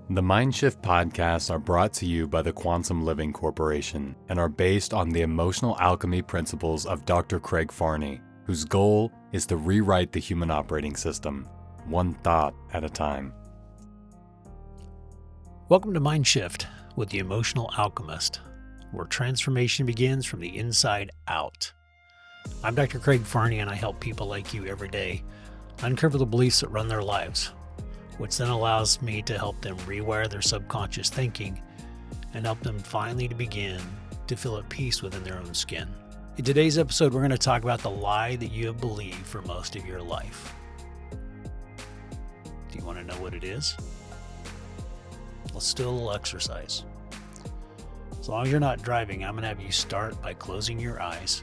The Mind.Shift.Podcasts are brought to you by the Quantum Living Corporation and are based on the emotional alchemy principles of Dr. Craig Farney, whose goal is to rewrite the human operating system, one thought at a time. Welcome to Mind Shift with the Emotional Alchemist, where transformation begins from the inside out. I'm Dr. Craig Farney, and I help people like you every day uncover the beliefs that run their lives, which then allows me to help them rewire their subconscious thinking and help them finally to begin to feel at peace within their own skin. In today's episode, we're going to talk about the lie that you have believed for most of your life. Do you want to know what it is? Let's do a little exercise. As long as you're not driving, I'm going to have you start by closing your eyes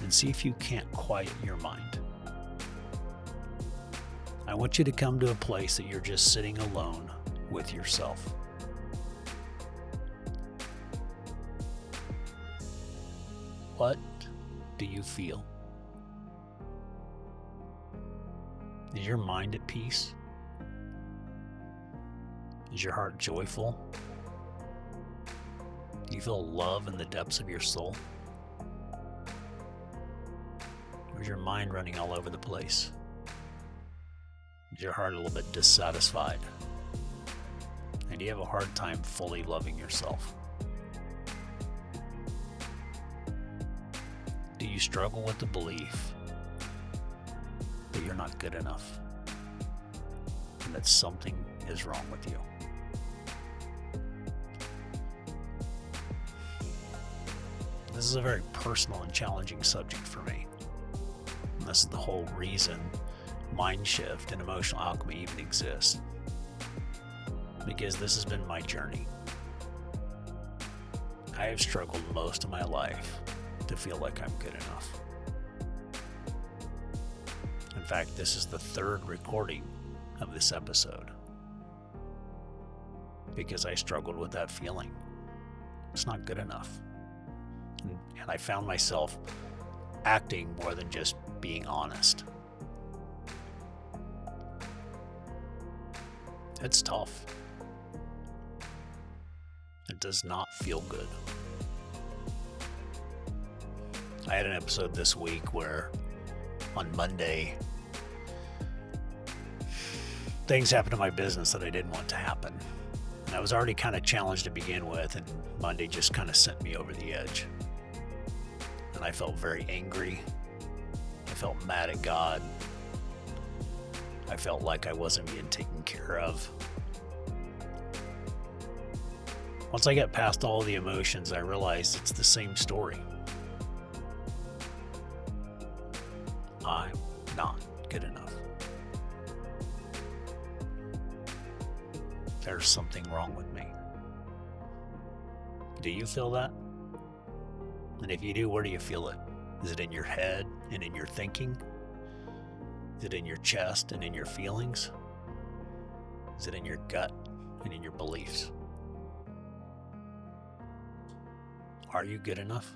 and see if you can't quiet your mind. I want you to come to a place that you're just sitting alone with yourself. What do you feel? Is your mind at peace? Is your heart joyful? Do you feel love in the depths of your soul? Or is your mind running all over the place? Is your heart a little bit dissatisfied? And do you have a hard time fully loving yourself? Do you struggle with the belief that you're not good enough and that something is wrong with you? This is a very personal and challenging subject for me. And this is the whole reason Mind Shift and Emotional Alchemy even exists. Because this has been my journey. I have struggled most of my life to feel like I'm good enough. In fact, this is the third recording of this episode. Because I struggled with that feeling. It's not good enough. And I found myself acting more than just being honest. It's tough. It does not feel good. I had an episode this week where on Monday, things happened in my business that I didn't want to happen. And I was already kind of challenged to begin with, and Monday just kind of sent me over the edge. And I felt very angry. I felt mad at God. I felt like I wasn't being taken care of. Once I got past all the emotions, I realized it's the same story. I'm not good enough. There's something wrong with me. Do you feel that? And if you do, where do you feel it? Is it in your head and in your thinking? Is it in your chest and in your feelings? Is it in your gut and in your beliefs? Are you good enough?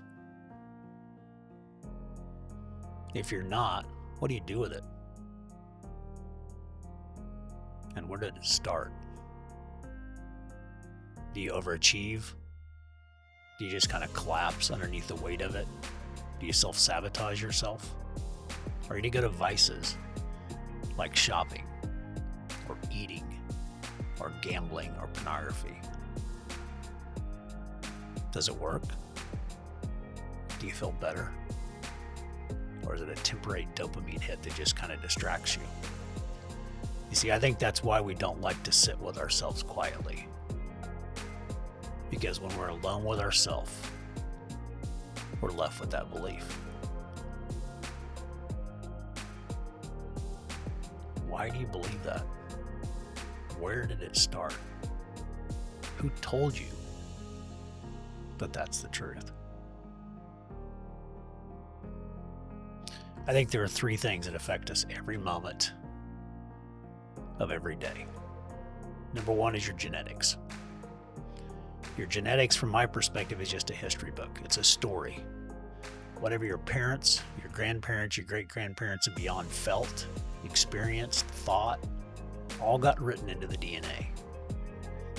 If you're not, what do you do with it? And where did it start? Do you overachieve? Do you just kind of collapse underneath the weight of it? Do you self-sabotage yourself? Or do you go to vices like shopping or eating or gambling or pornography? Does it work? Do you feel better? Or is it a temporary dopamine hit that just kind of distracts you? You see, I think that's why we don't like to sit with ourselves quietly. Because when we're alone with ourselves, we're left with that belief. Why do you believe that? Where did it start? Who told you that that's the truth? I think there are three things that affect us every moment of every day. Number one is your genetics. Your genetics, from my perspective, is just a history book. It's a story. Whatever your parents, your grandparents, your great-grandparents and beyond felt, experienced, thought, all got written into the DNA.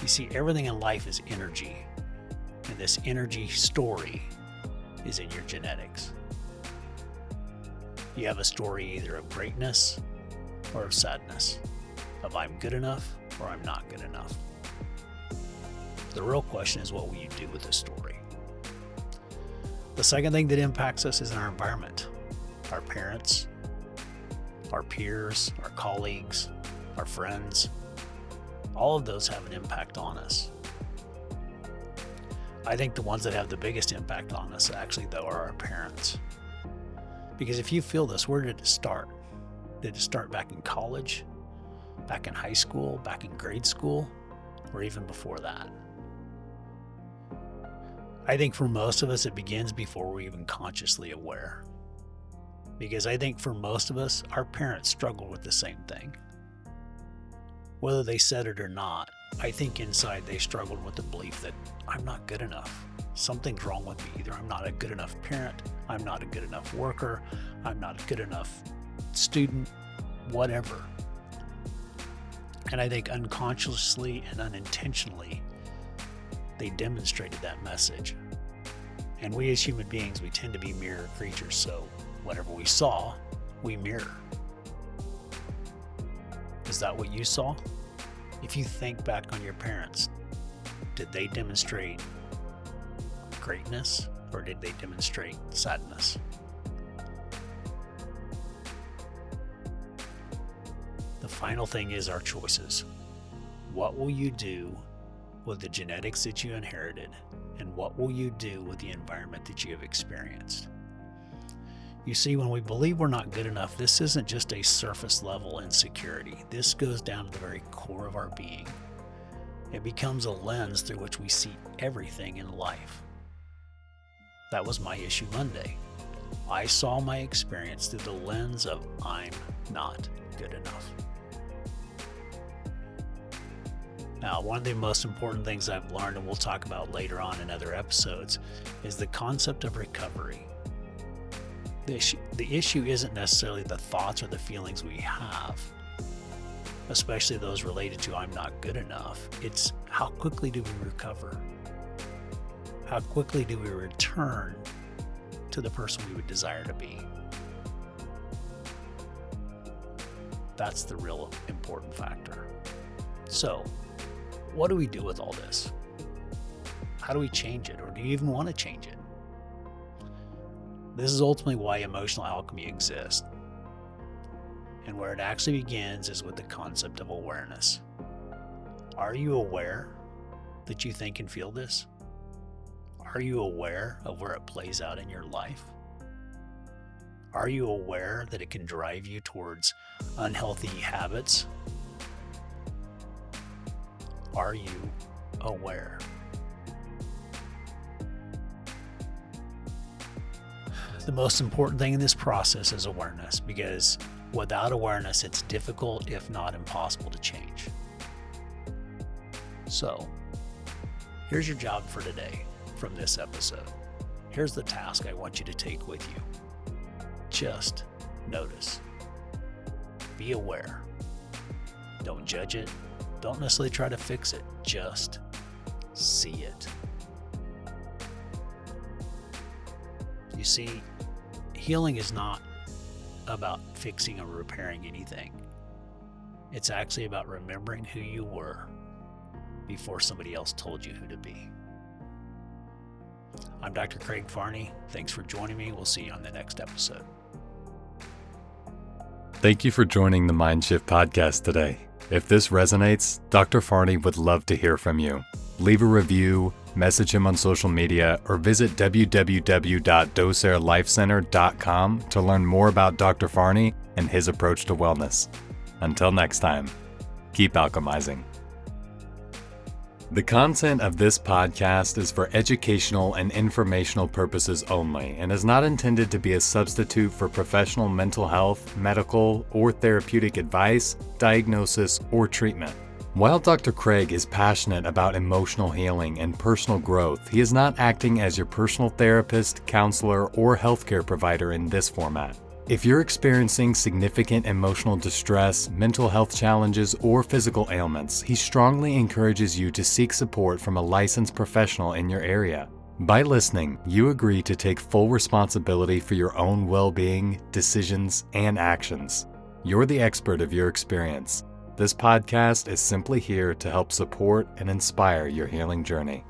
see, everything in life is energy, and this energy story is in your genetics. You have a story either of greatness or of sadness, of I'm good enough or I'm not good enough. The real question is, what will you do with this story? The second thing that impacts us is in our environment. Our parents, our peers, our colleagues, our friends, all of those have an impact on us. I think the ones that have the biggest impact on us actually, though, are our parents. Because if you feel this, where did it start? Did it start back in college, back in high school, back in grade school, or even before that? I think for most of us, it begins before we're even consciously aware. Because I think for most of us, our parents struggled with the same thing. Whether they said it or not, I think inside they struggled with the belief that I'm not good enough. Something's wrong with me. Either I'm not a good enough parent, I'm not a good enough worker, I'm not a good enough student, whatever. And I think unconsciously and unintentionally, they demonstrated that message. And we as human beings, we tend to be mirror creatures, so whatever we saw, we mirror. Is that what you saw? If you think back on your parents, did they demonstrate greatness or did they demonstrate sadness? The final thing is our choices. What will you do with the genetics that you inherited, and what will you do with the environment that you have experienced? You see, when we believe we're not good enough, this isn't just a surface level insecurity. This goes down to the very core of our being. It becomes a lens through which we see everything in life. That was my issue Monday. I saw my experience through the lens of I'm not good enough. Now, one of the most important things I've learned, and we'll talk about later on in other episodes, is the concept of recovery. The issue isn't necessarily the thoughts or the feelings we have, especially those related to I'm not good enough. It's how quickly do we recover? How quickly do we return to the person we would desire to be? That's the real important factor. So, what do we do with all this? How do we change it, or do you even want to change it? This is ultimately why emotional alchemy exists. And where it actually begins is with the concept of awareness. Are you aware that you think and feel this? Are you aware of where it plays out in your life? Are you aware that it can drive you towards unhealthy habits? Are you aware? The most important thing in this process is awareness, because without awareness, it's difficult, if not impossible, to change. So, here's your job for today from this episode. Here's the task I want you to take with you. Just notice. Be aware. Don't judge it. Don't necessarily try to fix it. Just see it. You see, healing is not about fixing or repairing anything. It's actually about remembering who you were before somebody else told you who to be. I'm Dr. Craig Farney. Thanks for joining me. We'll see you on the next episode. Thank you for joining the Mind.Shift.Podcast today. If this resonates, Dr. Farney would love to hear from you. Leave a review, message him on social media, or visit www.docerelifecenter.com to learn more about Dr. Farney and his approach to wellness. Until next time, keep alchemizing. The content of this podcast is for educational and informational purposes only and is not intended to be a substitute for professional mental health, medical, or therapeutic advice, diagnosis, or treatment. While Dr. Craig is passionate about emotional healing and personal growth, he is not acting as your personal therapist, counselor, or healthcare provider in this format. If you're experiencing significant emotional distress, mental health challenges, or physical ailments, he strongly encourages you to seek support from a licensed professional in your area. By listening, you agree to take full responsibility for your own well-being, decisions, and actions. You're the expert of your experience. This podcast is simply here to help support and inspire your healing journey.